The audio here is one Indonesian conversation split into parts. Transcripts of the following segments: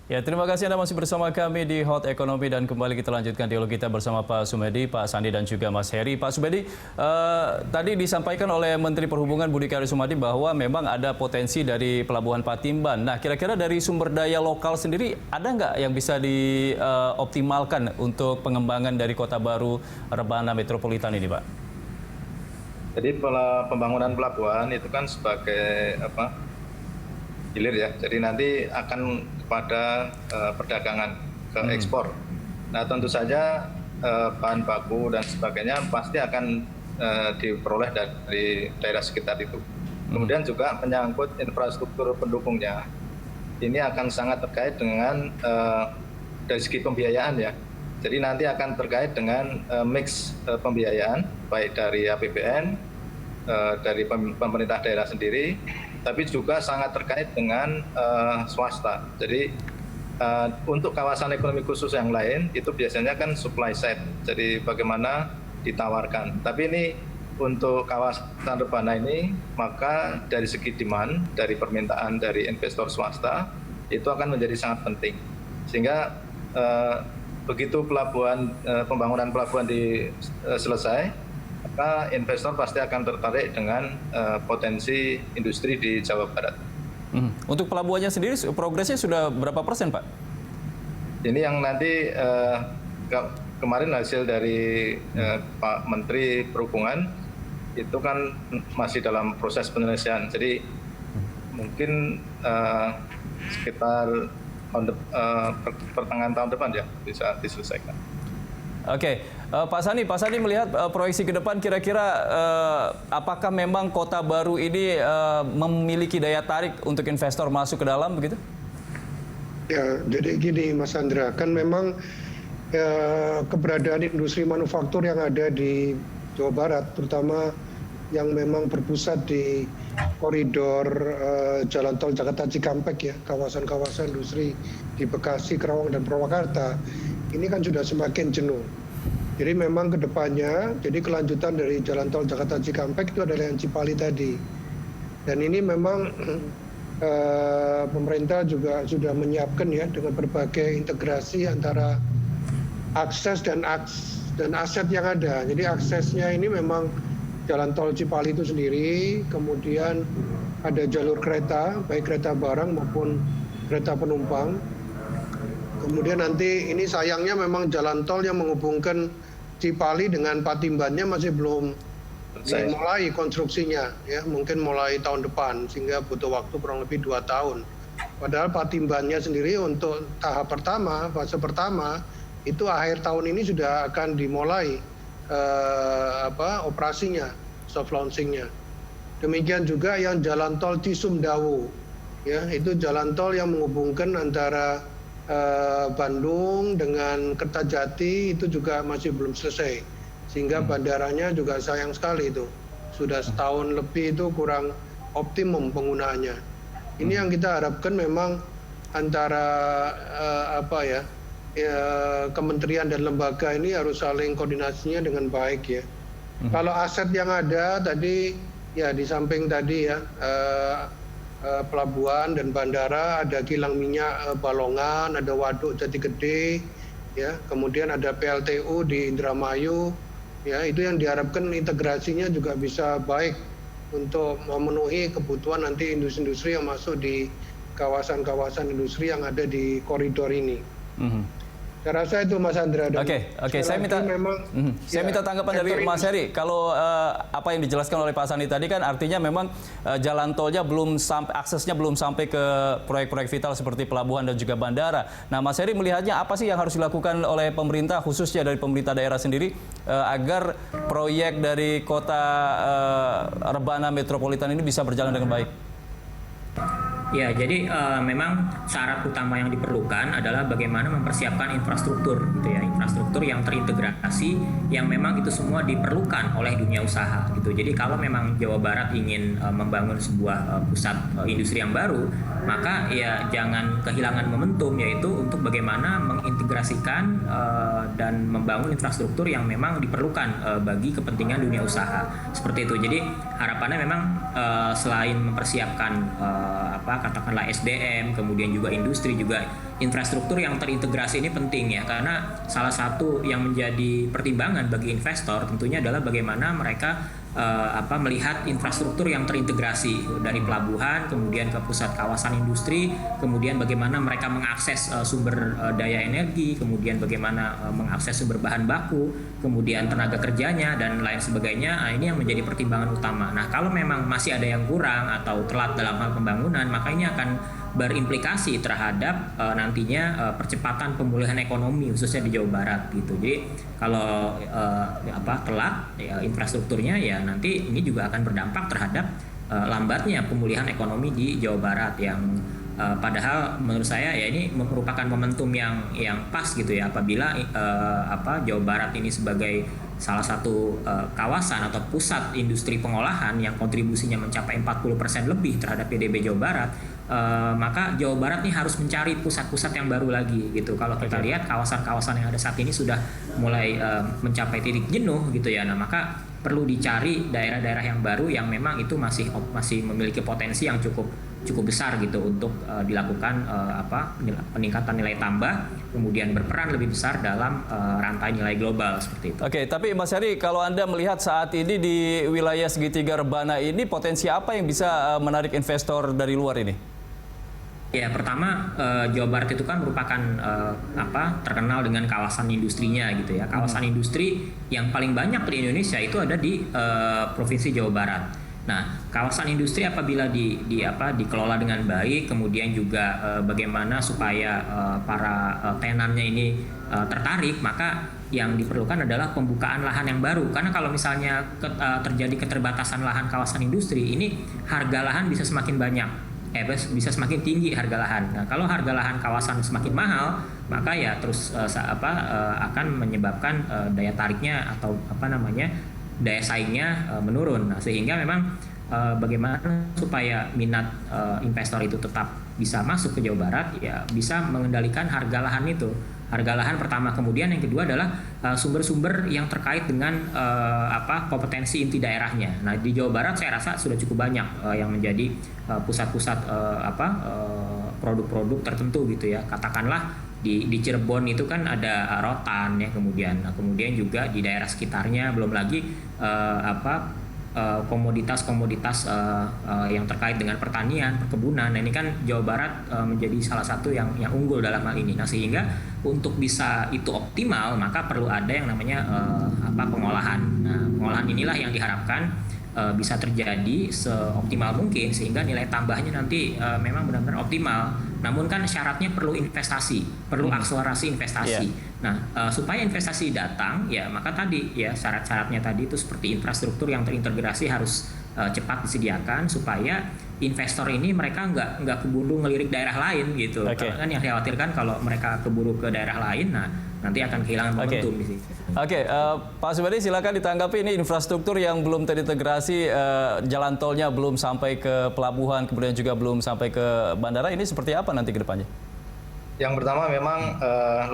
Ya, terima kasih Anda masih bersama kami di Hot Ekonomi dan kembali kita lanjutkan dialog kita bersama Pak Sumedi, Pak Sandi dan juga Mas Heri. Pak Sumedi, tadi disampaikan oleh Menteri Perhubungan Budi Karya Sumadi bahwa memang ada potensi dari Pelabuhan Patimban. Nah, kira-kira dari sumber daya lokal sendiri ada nggak yang bisa dioptimalkan untuk pengembangan dari Kota Baru Rebana Metropolitan ini, Pak? Jadi pembangunan pelabuhan itu kan sebagai hilir ya. Jadi nanti akan kepada perdagangan ke ekspor. Nah tentu saja bahan baku dan sebagainya pasti akan diperoleh dari daerah sekitar itu. Kemudian juga menyangkut infrastruktur pendukungnya. Ini akan sangat terkait dengan dari segi pembiayaan ya. Jadi nanti akan terkait dengan mix pembiayaan baik dari APBN, dari pemerintah daerah sendiri, tapi juga sangat terkait dengan swasta. Jadi untuk kawasan ekonomi khusus yang lain itu biasanya kan supply side, jadi bagaimana ditawarkan. Tapi ini untuk kawasan Rebana ini, maka dari segi demand, dari permintaan dari investor swasta itu akan menjadi sangat penting. Sehingga begitu pembangunan pelabuhan selesai, maka investor pasti akan tertarik dengan potensi industri di Jawa Barat. Untuk pelabuhannya sendiri progresnya sudah berapa persen, Pak? Ini yang nanti kemarin hasil dari Pak Menteri Perhubungan itu kan masih dalam proses penyelesaian. Jadi mungkin sekitar pertengahan tahun depan ya bisa diselesaikan. Oke, Pak Sandi melihat proyeksi ke depan kira-kira apakah memang Kota Baru ini memiliki daya tarik untuk investor masuk ke dalam begitu? Ya, jadi gini Mas Andra, kan memang keberadaan industri manufaktur yang ada di Jawa Barat, terutama yang memang berpusat di koridor Jalan Tol Jakarta Cikampek ya, kawasan-kawasan industri di Bekasi, Kerawang, dan Purwakarta, ini kan sudah semakin jenuh. Jadi memang ke depannya, jadi kelanjutan dari Jalan Tol Jakarta Cikampek itu adalah yang Cipali tadi. Dan ini memang pemerintah juga sudah menyiapkan ya dengan berbagai integrasi antara akses dan aset yang ada. Jadi aksesnya ini memang Jalan Tol Cipali itu sendiri, kemudian ada jalur kereta, baik kereta barang maupun kereta penumpang. Kemudian nanti ini sayangnya memang jalan tol yang menghubungkan Cipali dengan Patimbannya masih belum dimulai konstruksinya, ya mungkin mulai tahun depan sehingga butuh waktu kurang lebih 2 tahun. Padahal Patimbannya sendiri untuk tahap pertama, fase pertama itu akhir tahun ini sudah akan dimulai operasinya, soft launchingnya. Demikian juga yang jalan tol Cisumdawu, ya itu jalan tol yang menghubungkan antara Bandung dengan Kertajati itu juga masih belum selesai, sehingga bandaranya juga sayang sekali itu sudah setahun lebih itu kurang optimum penggunaannya. Ini yang kita harapkan memang antara kementerian dan lembaga ini harus saling koordinasinya dengan baik ya. Kalau aset yang ada tadi ya di samping tadi ya pelabuhan dan bandara, ada kilang minyak Balongan, ada waduk Jati Gede, ya, kemudian ada PLTU di Indramayu, ya itu yang diharapkan integrasinya juga bisa baik untuk memenuhi kebutuhan nanti industri-industri yang masuk di kawasan-kawasan industri yang ada di koridor ini. Saya rasa itu Mas Andra. Oke. Saya minta tanggapan dari Mas Heri. Kalau apa yang dijelaskan oleh Pak Sandi tadi kan artinya memang jalan tolnya belum sampai, aksesnya belum sampai ke proyek-proyek vital seperti pelabuhan dan juga bandara. Nah, Mas Heri melihatnya apa sih yang harus dilakukan oleh pemerintah, khususnya dari pemerintah daerah sendiri, agar proyek dari Kota Rebana Metropolitan ini bisa berjalan dengan baik? Ya, jadi memang syarat utama yang diperlukan adalah bagaimana mempersiapkan infrastruktur, gitu ya, infrastruktur yang terintegrasi, yang memang itu semua diperlukan oleh dunia usaha, gitu. Jadi kalau memang Jawa Barat ingin membangun sebuah pusat industri yang baru, maka ya jangan kehilangan momentum, yaitu untuk bagaimana mengintegrasikan dan membangun infrastruktur yang memang diperlukan bagi kepentingan dunia usaha seperti itu. Jadi harapannya memang selain mempersiapkan katakanlah SDM, kemudian juga industri, juga infrastruktur yang terintegrasi ini penting ya, karena salah satu yang menjadi pertimbangan bagi investor tentunya adalah bagaimana mereka melihat infrastruktur yang terintegrasi dari pelabuhan kemudian ke pusat kawasan industri, kemudian bagaimana mereka mengakses sumber daya energi, kemudian bagaimana mengakses sumber bahan baku, kemudian tenaga kerjanya dan lain sebagainya. Nah, ini yang menjadi pertimbangan utama. Nah, kalau memang masih ada yang kurang atau telat dalam hal pembangunan, maka ini akan berimplikasi terhadap nantinya percepatan pemulihan ekonomi khususnya di Jawa Barat gitu. Jadi kalau telat ya, infrastrukturnya ya nanti ini juga akan berdampak terhadap lambatnya pemulihan ekonomi di Jawa Barat yang padahal menurut saya ya ini merupakan momentum yang pas gitu ya, apabila Jawa Barat ini sebagai salah satu kawasan atau pusat industri pengolahan yang kontribusinya mencapai 40% lebih terhadap PDB Jawa Barat, maka Jawa Barat nih harus mencari pusat-pusat yang baru lagi gitu. Kalau kita lihat kawasan-kawasan yang ada saat ini sudah mulai mencapai titik jenuh gitu ya. Nah, maka perlu dicari daerah-daerah yang baru yang memang itu masih memiliki potensi yang cukup besar gitu untuk dilakukan peningkatan nilai tambah, kemudian berperan lebih besar dalam rantai nilai global seperti itu. Oke, tapi Mas Heri, kalau Anda melihat saat ini di wilayah segitiga Rebana ini potensi apa yang bisa menarik investor dari luar ini? Ya, pertama Jawa Barat itu kan merupakan terkenal dengan kawasan industrinya gitu ya. Kawasan industri yang paling banyak di Indonesia itu ada di Provinsi Jawa Barat. Nah, kawasan industri apabila dikelola dengan baik, kemudian juga bagaimana supaya para tenannya ini tertarik, maka yang diperlukan adalah pembukaan lahan yang baru. Karena kalau misalnya terjadi keterbatasan lahan kawasan industri, ini harga lahan bisa semakin banyak. Bisa semakin tinggi harga lahan. Nah, kalau harga lahan kawasan semakin mahal, maka ya terus akan menyebabkan daya tariknya atau daya saingnya menurun. Nah, sehingga memang bagaimana supaya minat investor itu tetap bisa masuk ke Jawa Barat, ya bisa mengendalikan harga lahan itu. Harga lahan pertama, kemudian yang kedua adalah sumber-sumber yang terkait dengan kompetensi inti daerahnya. Nah, di Jawa Barat saya rasa sudah cukup banyak yang menjadi pusat-pusat produk-produk tertentu gitu ya. Katakanlah di Cirebon itu kan ada rotan ya, kemudian juga di daerah sekitarnya, belum lagi komoditas-komoditas yang terkait dengan pertanian, perkebunan. Nah, ini kan Jawa Barat menjadi salah satu yang unggul dalam hal ini. Nah, sehingga untuk bisa itu optimal, maka perlu ada yang namanya pengolahan. Nah, pengolahan inilah yang diharapkan bisa terjadi seoptimal mungkin sehingga nilai tambahnya nanti memang benar-benar optimal. Namun kan syaratnya perlu investasi, perlu akselerasi investasi. Nah, supaya investasi datang, ya maka tadi ya syarat-syaratnya tadi itu seperti infrastruktur yang terintegrasi harus cepat disediakan supaya investor ini mereka nggak keburu ngelirik daerah lain gitu. Karena kan yang dikhawatirkan kalau mereka keburu ke daerah lain, nah nanti akan kehilangan momentum di situ. Pak Subadi silakan ditanggapi, ini infrastruktur yang belum terintegrasi, jalan tolnya belum sampai ke pelabuhan, kemudian juga belum sampai ke bandara, ini seperti apa nanti ke depannya? Yang pertama memang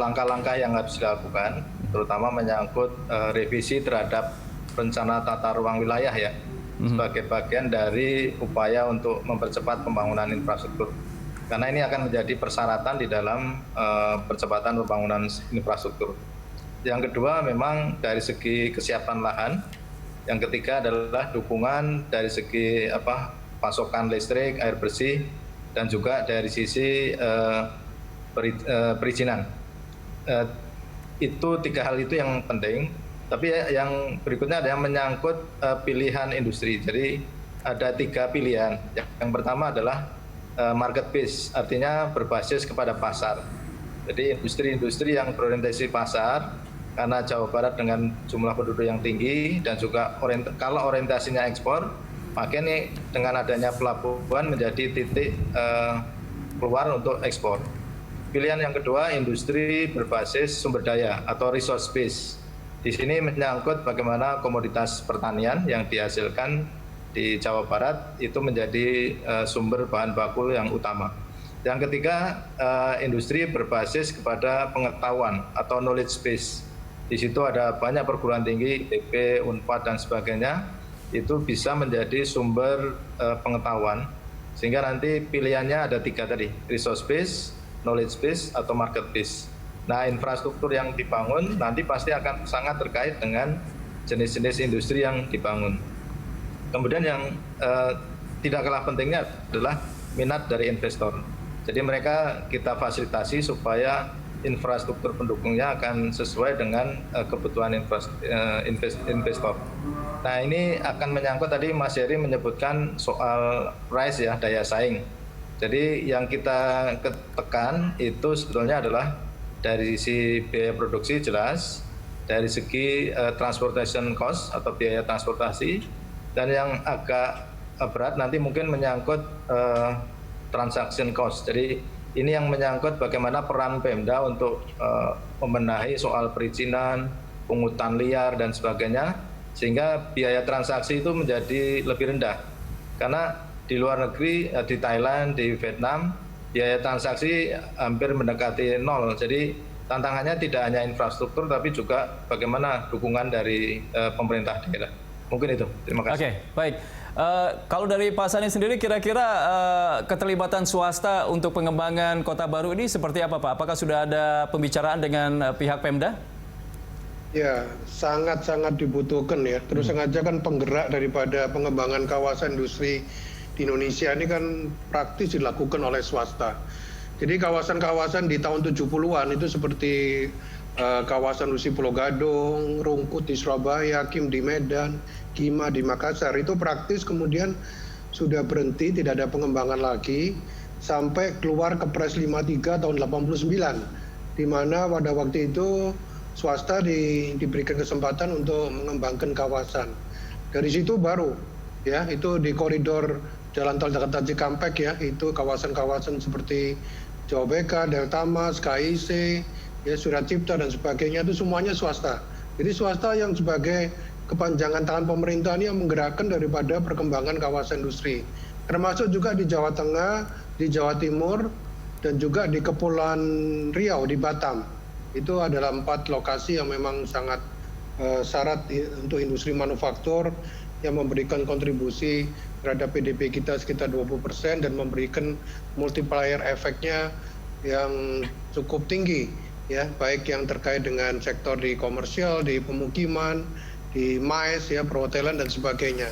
langkah-langkah yang harus dilakukan, terutama menyangkut revisi terhadap rencana tata ruang wilayah ya, sebagai bagian dari upaya untuk mempercepat pembangunan infrastruktur. Karena ini akan menjadi persyaratan di dalam percepatan pembangunan infrastruktur. Yang kedua memang dari segi kesiapan lahan. Yang ketiga adalah dukungan dari segi pasokan listrik, air bersih, dan juga dari sisi perizinan. Itu tiga hal itu yang penting. Tapi yang berikutnya ada yang menyangkut pilihan industri. Jadi ada tiga pilihan. Yang pertama adalah market base, artinya berbasis kepada pasar. Jadi industri-industri yang berorientasi pasar, karena Jawa Barat dengan jumlah penduduk yang tinggi dan juga kalau orientasinya ekspor, maka ini dengan adanya pelabuhan menjadi titik keluar untuk ekspor. Pilihan yang kedua, industri berbasis sumber daya atau resource base. Di sini menyangkut bagaimana komoditas pertanian yang dihasilkan di Jawa Barat itu menjadi sumber bahan baku yang utama. Yang ketiga, industri berbasis kepada pengetahuan atau knowledge base. Di situ ada banyak perguruan tinggi, ITB, Unpad, dan sebagainya. Itu bisa menjadi sumber pengetahuan. Sehingga nanti pilihannya ada 3 tadi, resource base, knowledge base, atau market base. Nah, infrastruktur yang dibangun nanti pasti akan sangat terkait dengan jenis-jenis industri yang dibangun. Kemudian yang tidak kalah pentingnya adalah minat dari investor. Jadi mereka kita fasilitasi supaya infrastruktur pendukungnya akan sesuai dengan kebutuhan investor. Nah, ini akan menyangkut tadi Mas Heri menyebutkan soal price ya, daya saing. Jadi yang kita tekan itu sebetulnya adalah dari sisi biaya produksi jelas, dari segi transportation cost atau biaya transportasi, dan yang agak berat nanti mungkin menyangkut transaction cost. Jadi ini yang menyangkut bagaimana peran Pemda untuk membenahi soal perizinan, pungutan liar, dan sebagainya, sehingga biaya transaksi itu menjadi lebih rendah. Karena di luar negeri, di Thailand, di Vietnam, biaya transaksi hampir mendekati nol. Jadi tantangannya tidak hanya infrastruktur, tapi juga bagaimana dukungan dari pemerintah daerah. Mungkin itu. Terima kasih. Oke, baik. Kalau dari Pak Sani sendiri, kira-kira keterlibatan swasta untuk pengembangan Kota Baru ini seperti apa, Pak? Apakah sudah ada pembicaraan dengan pihak Pemda? Ya, sangat-sangat dibutuhkan ya. Terus sengaja kan penggerak daripada pengembangan kawasan industri di Indonesia ini kan praktis dilakukan oleh swasta. Jadi kawasan-kawasan di tahun 70-an itu seperti kawasan industri Pulau Gadung, Rungkut di Surabaya, Kim di Medan, Kima di Makassar, itu praktis kemudian sudah berhenti, tidak ada pengembangan lagi, sampai keluar Kepres 53 tahun 89, di mana pada waktu itu swasta diberikan kesempatan untuk mengembangkan kawasan. Dari situ baru, ya itu di koridor Jalan Tol Jakarta Cikampek ya, itu kawasan-kawasan seperti Jawa BK, Delta Mas, KIC, ya Surat Cipta dan sebagainya itu semuanya swasta. Jadi swasta yang sebagai kepanjangan tangan pemerintah ini yang menggerakkan daripada perkembangan kawasan industri. Termasuk juga di Jawa Tengah, di Jawa Timur, dan juga di Kepulauan Riau, di Batam. Itu adalah 4 lokasi yang memang sangat syarat untuk industri manufaktur yang memberikan kontribusi terhadap PDB kita sekitar 20% dan memberikan multiplier efeknya yang cukup tinggi, ya baik yang terkait dengan sektor di komersial, di pemukiman, di MICE, ya perhotelan dan sebagainya.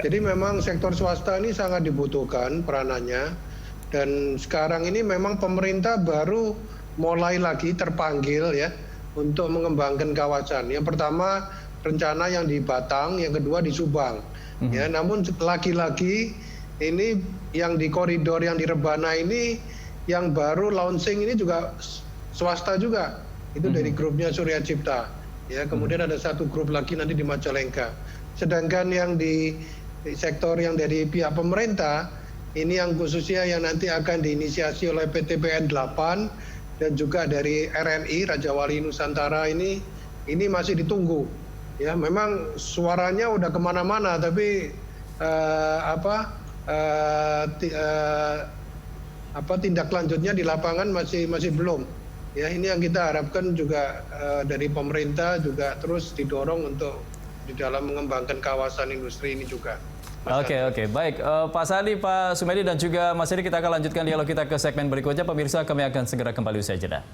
Jadi memang sektor swasta ini sangat dibutuhkan peranannya, dan sekarang ini memang pemerintah baru mulai lagi terpanggil ya untuk mengembangkan kawasan. Yang pertama rencana yang di Batang, yang kedua di Subang. Ya, namun lagi-lagi ini yang di koridor yang di Rebana ini yang baru launching ini juga swasta juga. Itu dari grupnya Surya Cipta. Ya, kemudian ada satu grup lagi nanti di Majalengka. Sedangkan yang di sektor yang dari pihak pemerintah ini yang khususnya yang nanti akan diinisiasi oleh PT PN 8 dan juga dari RNI Raja Wali Nusantara ini masih ditunggu. Ya, memang suaranya udah kemana-mana, tapi tindak lanjutnya di lapangan masih belum. Ya, ini yang kita harapkan juga dari pemerintah juga terus didorong untuk di dalam mengembangkan kawasan industri ini juga. Oke, baik. Pak Sani, Pak Sumedi, dan juga Mas Heri, kita akan lanjutkan dialog kita ke segmen berikutnya. Pemirsa, kami akan segera kembali usai jeda.